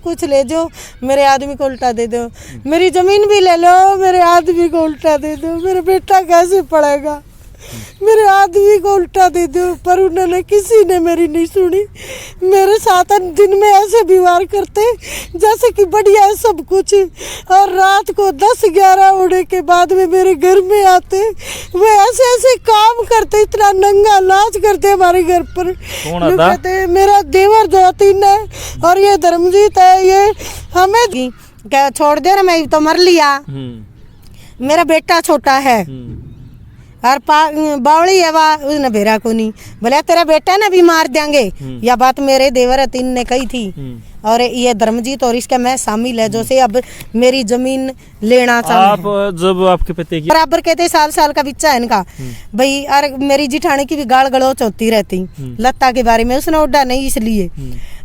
कुछ ले जाओ, मेरे आदमी को उल्टा दे दो, मेरी ज़मीन भी ले लो, मेरे आदमी को उल्टा दे दो, मेरा बेटा कैसे पढ़ेगा, मेरे आदमी को उल्टा दे दो। पर उन्होंने किसी ने मेरी नहीं सुनी। मेरे साथ दिन में ऐसे व्यवहार करते जैसे कि बढ़िया है सब कुछ, और रात को 10-11 होने के बाद में मेरे घर में आते, वो ऐसे ऐसे काम करते, इतना नंगा नाच करते हमारे घर पर। कहते मेरा देवर 2-3 है और ये धर्मजीत है, ये हमें क्या छोड़ दे रहा, मैं तो मर लिया, मेरा बेटा छोटा है और बावली है वह, उसने भेरा को नहीं बोला तेरा बेटा ना भी मार देंगे। यह बात मेरे देवर 3 ने कही थी और ये धर्मजीत और इसका मैं शामिल है, जो से अब मेरी जमीन लेना चाहते। आप जब आपके पति की बराबर कहते साल का बच्चा है इनका भाई, और मेरी जिठानी की भी गाल गलौच होती रहती लत्ता के बारे में, उसने उड़ा नहीं इसलिए।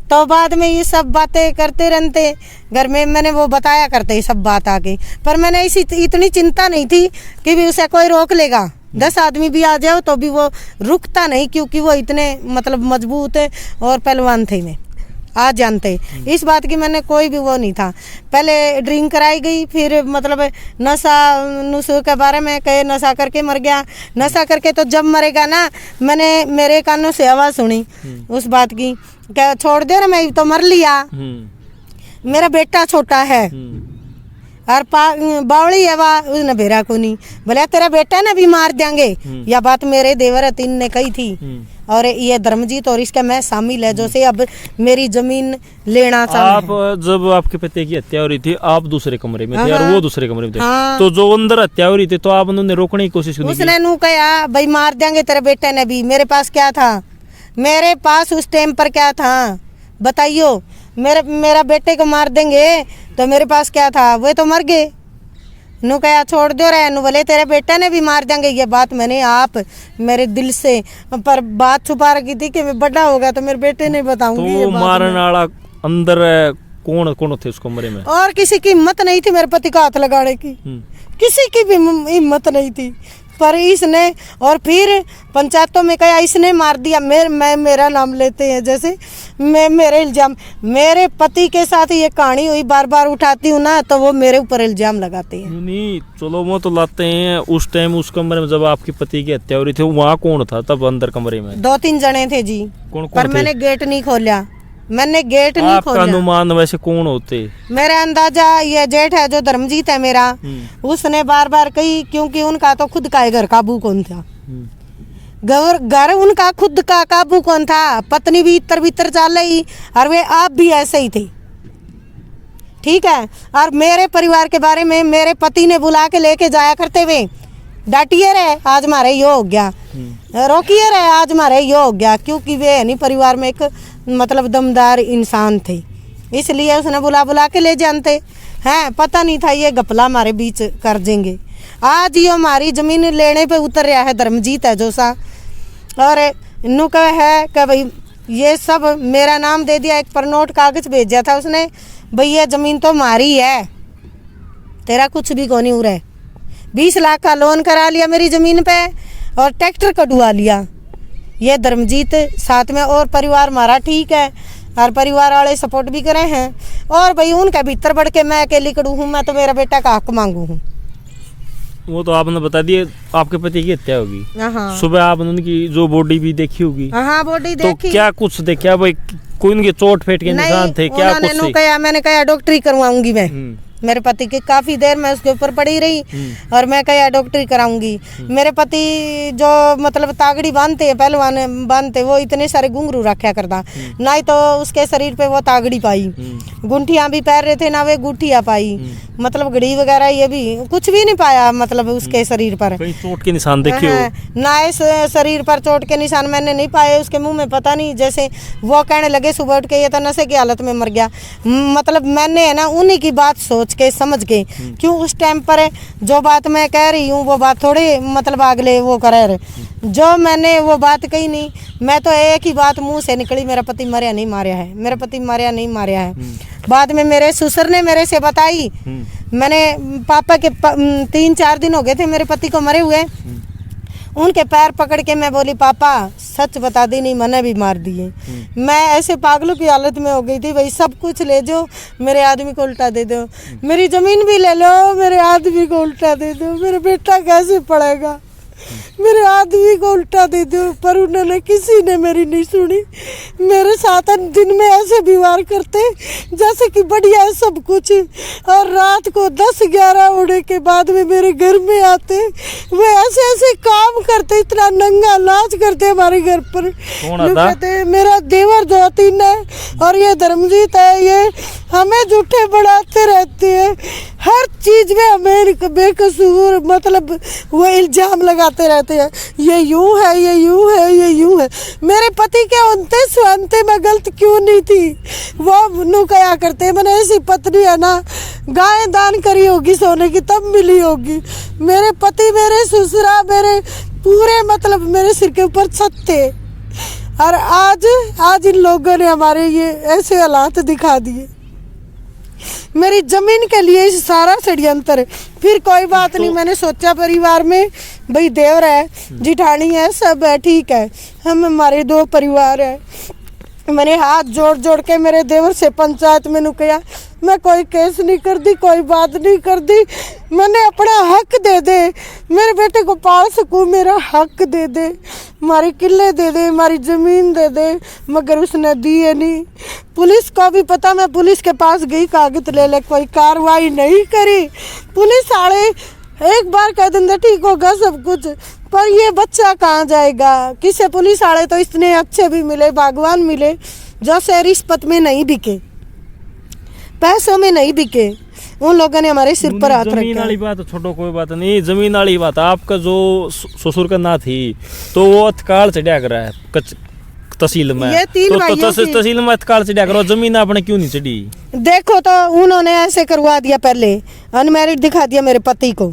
तो बाद में ये सब बातें करते रहते घर में, मैंने वो बताया करते ये सब बात आके, पर मैंने इतनी चिंता नहीं थी कि भी उसे कोई रोक लेगा। 10 आदमी भी आ जाओ तो भी वो रुकता नहीं, क्योंकि वो इतने मतलब मजबूत और पहलवान थे, मैं आज जानते इस बात की। मैंने कोई भी वो नहीं था। पहले ड्रिंक कराई गई, फिर मतलब नशा नुशे के बारे में कहे नशा करके मर गया। नशा करके तो जब मरेगा ना, मैंने मेरे कानों से आवाज़ सुनी उस बात की, क्या छोड़ दे रहा, मैं तो मर लिया, मेरा बेटा छोटा है और बावली है वह, उसने भेरा को नहीं बोला तेरा बेटा ना भी मार देंगे। यह बात मेरे देवर 3 ने कही थी और ये धर्मजीत और इसका मैं शामिल है, जो से अब मेरी जमीन लेना चाहते। आप जब आपके पति की हत्या हो रही थी, आप दूसरे कमरे में थे और वो दूसरे कमरे में थे, तो जो अंदर हत्या हो रही थी तो आप उन्होंने रोकने की कोशिश की? उसने नू कहा भाई मार देंगे तेरे बेटे ने भी। मेरे पास क्या था, मेरे पास उस टाइम पर क्या था बताइयो? मेरा बेटे को मार देंगे तो मेरे पास क्या था, वो तो मर गए। नू कहा छोड़ दो रहे, नू बोले तेरे बेटे ने भी मार देंगे। ये बात मैंने आप मेरे दिल से पर बात छुपा रखी थी कि मैं बड़ा होगा तो मेरे बेटे नहीं बताऊंगी। तो मारने वाला अंदर कौन कौन थे उस कमरे में? और किसी की हिम्मत नहीं थी मेरे पति को हाथ लगाने की, किसी की भी हिम्मत नहीं थी। पर इसने और फिर पंचायतों में कहा इसने मार दिया। मैं मेरा नाम लेते हैं, जैसे मैं मेरे इल्जाम, मेरे पति के साथ ये कहानी हुई, बार बार उठाती हूँ ना तो वो मेरे ऊपर इल्जाम लगाते हैं। नहीं चलो वो तो लाते हैं। उस टाइम उस कमरे में जब आपके पति की हत्या हो रही थी, वहाँ कौन था तब अंदर कमरे में? 2-3 जने थे जी। कौन पर थे? मैंने गेट नहीं खोला, मैंने गेट नहीं खोला। आपका अनुमान वैसे कौन होते? मेरा अंदाजा ये जेठ है जो धर्मजीत है मेरा, उसने बार बार कही, क्योंकि उनका तो खुद का घर काबू कौन था, घर उनका खुद का काबू कौन था। पत्नी भी इतर भीतर चल रही और वे आप भी ऐसे ही थे, ठीक है। और मेरे परिवार के बारे में मेरे पति ने बुला के लेके जाया करते हुए, डांटिए रहे आज हमारे यो हो गया, रोकिए रहे आज हमारे यो हो गया, क्योंकि वे नहीं परिवार में एक मतलब दमदार इंसान थे, इसलिए उसने बुला के ले जानते हैं। पता नहीं था ये गपला हमारे बीच कर देंगे। आज ये हमारी जमीन लेने पे उतर रहा है धर्मजीत है जो सा, और इन्हों का है कि भाई ये सब मेरा नाम दे दिया। एक पर नोट कागज भेजा था उसने, भाई ये जमीन तो हमारी है, तेरा कुछ भी कोनी हो रहा है। 20 लाख का लोन करा लिया मेरी ज़मीन पे और ट्रैक्टर कटवा लिया। ये धर्मजीत साथ में, और परिवार हमारा ठीक है और परिवार वाले सपोर्ट भी करे हैं। और भाई उनका भीतर बढ़ के मैं अकेली कड़ू हूँ, मैं तो मेरा बेटा का हक मांगू हूँ। वो तो आपने बता दिया आपके पति की हत्या होगी। सुबह आपने उनकी जो बॉडी भी देखी होगी। हाँ बॉडी देखी। तो क्या कुछ देखा भाई, कोई उनके चोट फेट के निशान थे क्या? कुछ मैंने कहा डॉक्टरी करवाऊंगी मैं। मेरे पति की काफ़ी देर मैं उसके ऊपर पड़ी रही और मैं कहा डॉक्टरी कराऊंगी। मेरे पति जो मतलब तागड़ी बांधते हैं, पहलवान बांधते, वो इतने सारे घुंघरू रखा करता, ना ही तो उसके शरीर पे वो तागड़ी पाई, गुंठियाँ भी पैर रहे थे ना वे गुठियाँ पाई, मतलब घड़ी वगैरह ये भी कुछ भी नहीं पाया, मतलब उसके शरीर पर चोट के निशान देखे हो? ना इस शरीर पर चोट के निशान मैंने नहीं पाए। उसके मुंह में पता नहीं, जैसे वो कहने लगे सुबह उठ के ये तो नशे की हालत में मर गया। मतलब मैंने है ना उन्हीं की बात सोच के समझ के, क्यों उस टाइम पर जो बात मैं कह रही हूँ वो बात थोड़ी मतलब अगले वो करे, जो मैंने वो बात कही नहीं। मैं तो एक ही बात मुंह से निकली, मेरा पति मरिया नहीं मारिया है, मेरा पति मरिया नहीं मारिया है। बाद में मेरे ससुर ने मेरे से बताई, मैंने पापा के 3-4 दिन हो गए थे मेरे पति को मरे हुए। उनके पैर पकड़ के मैं बोली पापा सच बता दी, नहीं मैंने भी मार दिए। मैं ऐसे पागलों की हालत में हो गई थी, भाई सब कुछ ले जाओ, मेरे आदमी को उल्टा दे दो, मेरी जमीन भी ले लो, मेरे आदमी को उल्टा दे दो, मेरा बेटा कैसे पढ़ेगा, मेरे आदमी को उल्टा दे दो। पर उन्होंने किसी ने मेरी नहीं सुनी। मेरे साथ दिन में ऐसे व्यवहार करते जैसे कि बढ़िया है सब कुछ, और रात को 10-11 होने के बाद में मेरे घर में आते, वो ऐसे ऐसे काम करते, इतना नंगा नाच करते हमारे घर पर। कहते मेरा देवर जो 3 है और ये धर्मजीत है, ये हमें झूठे बढ़ाते रहते हैं, हर चीज में हमें बेकसूर मतलब वो इल्जाम लगाते रहते हैं, ये यूं है, ये यूं है, ये यूं है। मेरे पति के अंते स्वंते में गलत क्यों नहीं थी, वो नु क्या करते, मैंने ऐसी पत्नी है ना, गाय दान करी होगी सोने की तब मिली होगी। मेरे पति, मेरे ससुरा, मेरे पूरे मतलब मेरे सिर के ऊपर छत थे, और आज इन लोगों ने हमारे ये ऐसे हालात दिखा दिए। मेरी जमीन के लिए सारा षड्यंत्र। फिर कोई बात नहीं, मैंने सोचा परिवार में भाई देवर है, जिठानी है, सब है, ठीक है, हम हमारे 2 परिवार है। मैंने हाथ जोड़ जोड़ के मेरे देवर से पंचायत में नुकया, मैं कोई केस नहीं कर दी, कोई बात नहीं कर दी, मैंने अपना हक दे दे, मेरे बेटे को पाल सकूं, मेरा हक दे दे, हमारी किले दे दे, हमारी ज़मीन दे दे, मगर उसने दिए नहीं। पुलिस को भी पता, मैं पुलिस के पास गई कागज ले, कोई कार्रवाई नहीं करी। पुलिस वाले एक बार कह देंगे ठीक होगा सब कुछ, पर ये बच्चा कहाँ जाएगा। किसी पुलिस वाले तो इतने अच्छे भी मिले, भगवान मिले, जो से रिश्वत में नहीं बिके, पैसों में नहीं बिके, उन लोगों ने हमारे सिर पर हाथ रखा। जमीन वाली बात छोड़ो, कोई बात नहीं, जमीन वाली बात। आपका जो ससुर का ना थी तो वो अतकाल चढ़ा कर है तहसील में, ये 3 भाइयों की तहसील में अतकाल चढ़ा करो, जमीन आपने क्यों नहीं चढ़ी? देखो तो उन्होंने ऐसे करवा दिया, पहले अनमैरिड दिखा दिया मेरे पति को।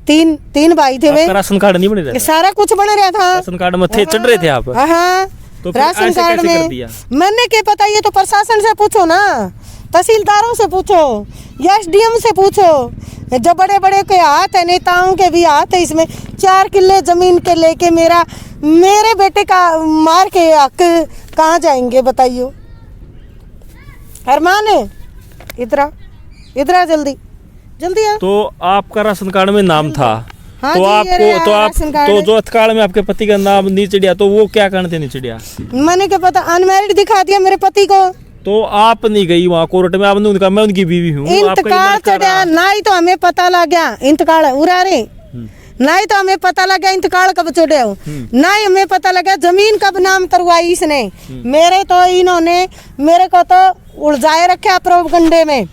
3 भाई थे वे, राशन कार्ड नहीं बन रहा, सारा कुछ बन रहा था, राशन कार्ड में थे, चढ़ रहे थे आप। हाँ, तो राशन कार्ड में मैंने क्या पता, ये तो प्रशासन से पूछो ना, तहसीलदारों से पूछो या SDM से पूछो, जो बड़े बड़े के हाथ है, नेताओं के भी हाथ है इसमें। 4 किले जमीन के लेके मेरे बेटे का मार के हक कहाँ जाएंगे बताइए। अरमान है, इधर जल्दी जल्दी आ। तो आपका राशन कार्ड में नाम था, हाँ तो आपको तो जो अतकाल में आपके पति का नाम नहीं चढ़िया, तो वो क्या करने नहीं चढ़िया? मैंने क्या पता, अनमैरिड दिखा दिया मेरे पति को। तो आप नहीं गई वहाँ कोर्ट में, आपने उनका, मैं उनकी बीवी हूँ, इंतकाल चढ़ा, ना ही तो हमें पता लग गया इंतकाल उड़ा रे, ना ही तो हमें पता लगा इंतकाल कब चढ़े हो, ना ही हमें पता लगा जमीन कब नाम करवाई इसने। मेरे तो इन्होंने मेरे को तो उलझाए रखा प्रोपगंडे में,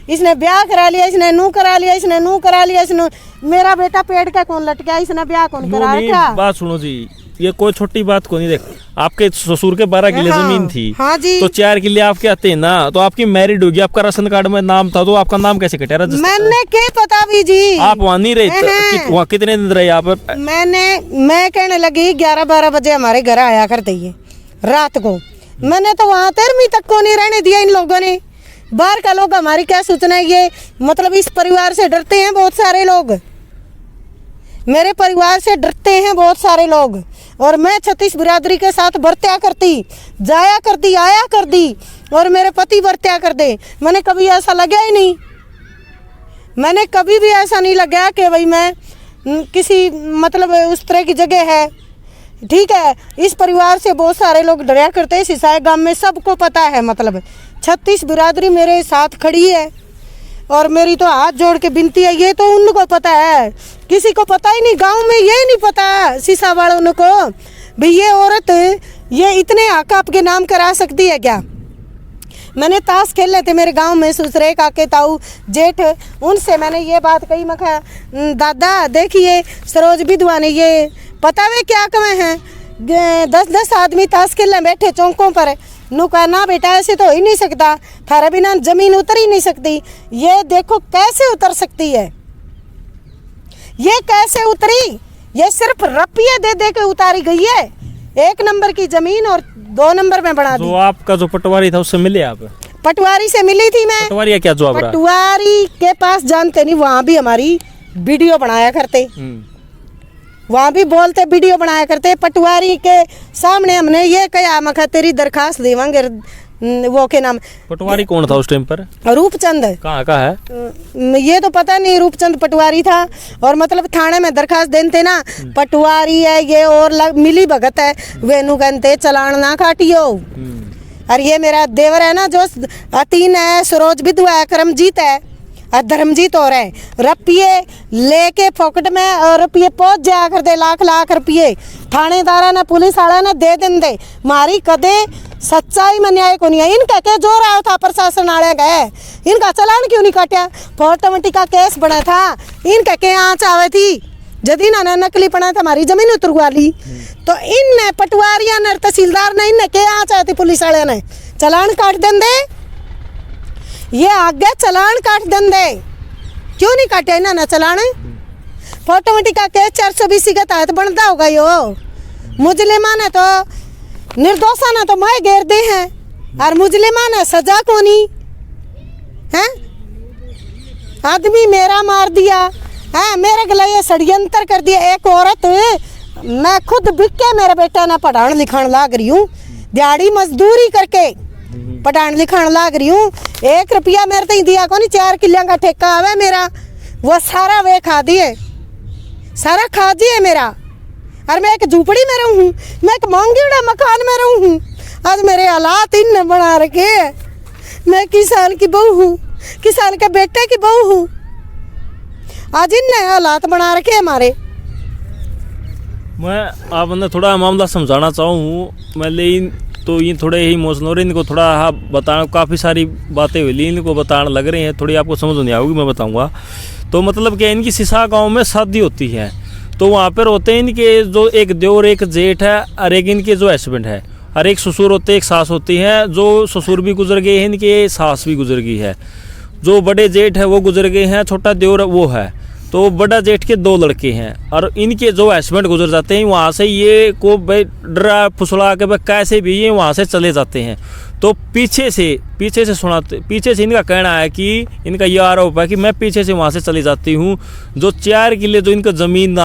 इसने ब्याह करा लिया, इसने नू करा लिया, इसने नू करा लिया, इसने मेरा बेटा पेड़ का कौन लट गया, इसने ब्याह कौन करा रखा। बात सुनो जी, ये कोई छोटी बात को नहीं। देख, आपके ससुर के 12 किले जमीन थी, हाँ जी, तो 4 किले आपके आते हैं ना, तो आपकी मैरिड होगी, आपका राशन कार्ड में नाम था, तो आपका नाम कैसे कटा? मैंने क्या पता भी जी, आप वहाँ नहीं रहे, वहाँ कितने दिन रहे आप? मैं कहने लगी 11-12 बजे हमारे घर आया करते ही रात को, मैंने तो वहाँ 13वीं तक को नहीं रहने दिया इन लोगों ने। बाहर का लोग हमारी क्या सोचना है, ये मतलब इस परिवार से डरते हैं बहुत सारे लोग, मेरे परिवार से डरते हैं बहुत सारे लोग, और मैं 36 बिरादरी के साथ बर्त्या करती, जाया करती, आया करती, और मेरे पति बर्त्या कर दे। मैंने कभी ऐसा लगा ही नहीं, मैंने कभी भी ऐसा नहीं लगा कि भाई मैं किसी मतलब उस तरह की जगह है। ठीक है, इस परिवार से बहुत सारे लोग डरा करते हैं, सिसाए गांव में सबको पता है, मतलब 36 बिरादरी मेरे साथ खड़ी है, और मेरी तो हाथ जोड़ के विनती है, ये तो उनको पता है, किसी को पता ही नहीं, गांव में ये नहीं पता सीसा वालों को भाई ये औरत ये इतने हक आपके नाम करा सकती है क्या। मैंने ताश खेल रहे थे मेरे गांव में, ससुरे काके ताऊ जेठ, उनसे मैंने ये बात कही, मैं कहा दादा देखिए सरोज विधवा ने ये पता वे क्या कमे हैं, 10-10 आदमी ताश खेलने बैठे चौकों पर, नु कहा ना बेटा ऐसे तो हो ही नहीं सकता, थारे बिना जमीन उतर ही नहीं सकती। ये देखो कैसे उतर सकती है, ये कैसे उतरी, ये सिर्फ रुपये दे दे के उतारी गई है, 1 नंबर की जमीन और 2 नंबर में बढ़ा दी। तो आपका जो पटवारी था उससे मिले आप? पटवारी से मिली थी मैं। पटवारी क्या जवाब रहा? पटवारी के पास जानते नहीं, वहाँ भी हमारी वीडियो बनाया करते, वहाँ भी बोलते वीडियो बनाया करते। पटवारी के सामने हमने ये कहा, मैं तेरी दरखास्त देवांगे। वो के नाम पटवारी कौन था उस टाइम पर? रूपचंद। कहाँ का है ये तो पता नहीं, रूपचंद पटवारी था। और मतलब थाने में दरखास्त देते ना, पटवारी है ये और मिली भगत है, वेनु कहते चलान ना काटियो। और ये मेरा देवर है ना जो अतीन है, सरोज विधवा है, करमजीत है और धर्मजीत और है, रुपये लेके पॉकेट में और रुपये पहुंच जाया कर दे, लाख लाख रुपये थानेदारा ने पुलिस वाला ने दे दे। मारी कदे सच्चाई में न्याय को नहीं है। इनका क्या जोर आया था प्रशासन वाले गए, इनका चलान क्यों नहीं काटा? फोटोमेटिक का केस बना था, इनका क्या आँच आवे थी जदी ना नकली पड़ा था, हमारी जमीन उतरवा ली। तो इन पटवारिया ने तहसीलदार ने इनने क्या आँच आती, पुलिस वाले ने चलान काट देंगे। ये आगे चलान काट देंगे, क्यों नहीं काटे इन्होंने चलान? फोटोमेटिक का केस 420 के तहत बनता होगा। यो मुजलिमा ने तो निर्दोषा ने तो मैं घेर दे हैं और मुजलिमा ने सजा कोनी है। आदमी मेरा मार दिया है, मेरे गले ये षड्यंत्र कर दिया। एक औरत, मैं खुद बिक के मेरे बेटा ने पढ़ाने लिखाने लाग रही हूँ, दिहाड़ी मजदूरी करके पढ़ाने लिखाने लाग रही हूँ। 1 रुपया मेरे तो दिया को नहीं, 4 किलियां का ठेका आवे मेरा, वो सारा वे खा दिए, सारा खा दिए मेरा। और मैं एक झूपड़ी में रहूँ, मैं एक मांगीड़ा मकान में रहूँ। आज मेरे हालात इन बना रखे। मैं किसान की बहू हूँ, किसान के बेटे की बहू हूँ। आज इन हालात बना रखे हमारे। मैं आपने थोड़ा मामला समझाना चाहूँ मैं, लेकिन तो ये थोड़े ही इमोशनल हो रहे, इनको थोड़ा हाँ बताना, काफ़ी सारी बातें हुई इनको बताने लग रही हैं, थोड़ी आपको समझ नहीं आएगी, मैं बताऊँगा। तो मतलब क्या, इनकी सिसा गाँव में शादी होती है, तो वहाँ पर होते हैं इनके जो एक देवर, एक जेठ है और एक इनके जो हस्बैंड है, और एक ससुर होते, एक सास होती है। जो ससुर भी गुजर गए हैं, इनके सास भी गुजर गई है। जो बड़े जेठ है वो गुजर गए हैं, छोटा देवर वो है। तो बड़ा जेठ के 2 लड़के हैं और इनके जो हस्बैंड गुजर जाते हैं, वहाँ से ये को भाई डरा फुसला के भाई कैसे भी ये वहाँ से चले जाते हैं। तो पीछे से सुनाते, पीछे से इनका कहना है कि इनका ये आरोप है कि मैं पीछे से वहाँ से चली जाती हूँ। जो 4 किले जो इनका ज़मीन